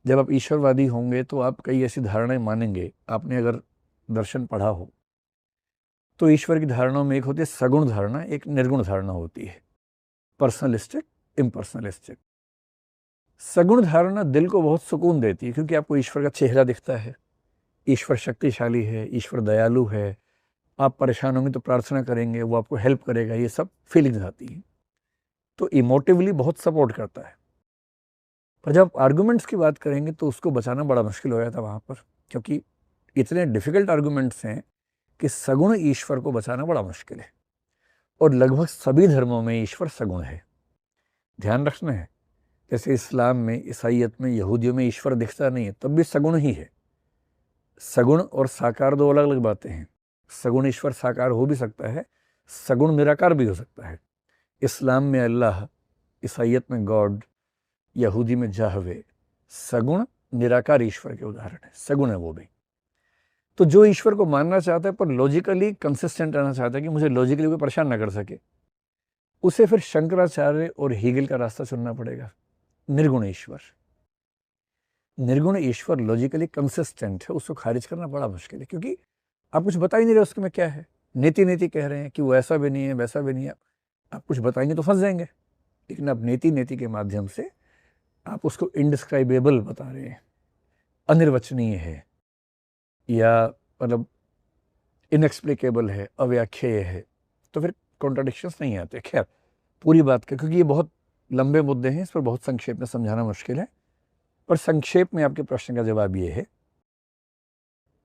जब आप ईश्वरवादी होंगे तो आप कई ऐसी धारणाएं मानेंगे। आपने अगर दर्शन पढ़ा हो तो ईश्वर की धारणाओं में एक होती है सगुण धारणा, एक निर्गुण धारणा होती है, पर्सनलिस्टिक, इम्पर्सनलिस्टिक। सगुण धारणा दिल को बहुत सुकून देती है क्योंकि आपको ईश्वर का चेहरा दिखता है, ईश्वर शक्तिशाली है, ईश्वर दयालु है। आप परेशान होंगे तो प्रार्थना करेंगे, वो आपको हेल्प करेगा, ये सब फीलिंग्स आती हैं, तो इमोटिवली बहुत सपोर्ट करता है। पर जब आप आर्गूमेंट्स की बात करेंगे तो उसको बचाना बड़ा मुश्किल हो जाता वहाँ पर, क्योंकि इतने डिफ़िकल्ट आर्गूमेंट्स हैं कि सगुण ईश्वर को बचाना बड़ा मुश्किल है। और लगभग सभी धर्मों में ईश्वर सगुण है। ध्यान रखना है, जैसे इस्लाम में, ईसाइयत में, यहूदियों में ईश्वर दिखता नहीं है, तब भी सगुण ही है। सगुण और साकार दो अलग अलग बातें हैं। सगुण ईश्वर साकार हो भी सकता है, सगुण निराकार भी हो सकता है। इस्लाम में अल्लाह, ईसाइयत में गॉड, यहूदी में जाहवे, सगुण निराकार ईश्वर के उदाहरण है, सगुण है वो भी। तो जो ईश्वर को मानना चाहता है पर लॉजिकली कंसिस्टेंट रहना चाहता है कि मुझे लॉजिकली कोई परेशान ना कर सके, उसे फिर शंकराचार्य और हीगल का रास्ता चुनना पड़ेगा, निर्गुण ईश्वर। निर्गुण ईश्वर लॉजिकली कंसिस्टेंट है, उसको खारिज करना बड़ा मुश्किल है, क्योंकि आप कुछ बता ही नहीं रहे उसके में क्या है। नीति नीति कह रहे हैं कि वो ऐसा भी नहीं है, वैसा भी नहीं है, आप कुछ बताएंगे तो फंस जाएंगे। लेकिन आप नीति नीति के माध्यम से आप उसको इनडिस्क्राइबेबल बता रहे हैं, अनिर्वचनीय है, या मतलब इनएक्सप्लिकेबल है, अव्याख्येय है, तो फिर कॉन्ट्राडिक्शंस नहीं आते। खैर, पूरी बात का, क्योंकि ये बहुत लंबे मुद्दे हैं, इस पर बहुत संक्षेप में समझाना मुश्किल है, पर संक्षेप में आपके प्रश्न का जवाब ये है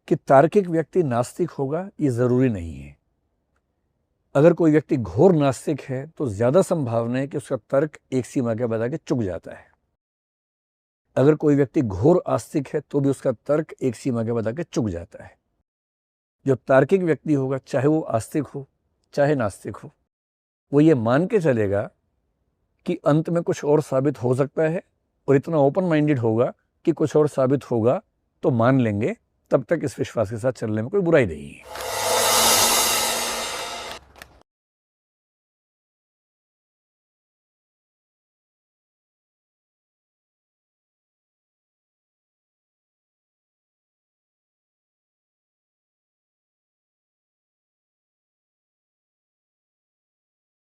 कि तार्किक व्यक्ति नास्तिक होगा ये ज़रूरी नहीं है। अगर कोई व्यक्ति घोर नास्तिक है तो ज़्यादा संभावना है कि उसका तर्क एक सीमा के बाद आके चुक जाता है। अगर कोई व्यक्ति घोर आस्तिक है तो भी उसका तर्क एक सीमा के बाद आके चुक जाता है। जो तार्किक व्यक्ति होगा, चाहे वो आस्तिक हो चाहे नास्तिक हो, वो ये मान के चलेगा कि अंत में कुछ और साबित हो सकता है, और इतना ओपन माइंडेड होगा कि कुछ और साबित होगा तो मान लेंगे। तब तक इस विश्वास के साथ चलने में कोई बुराई नहीं है।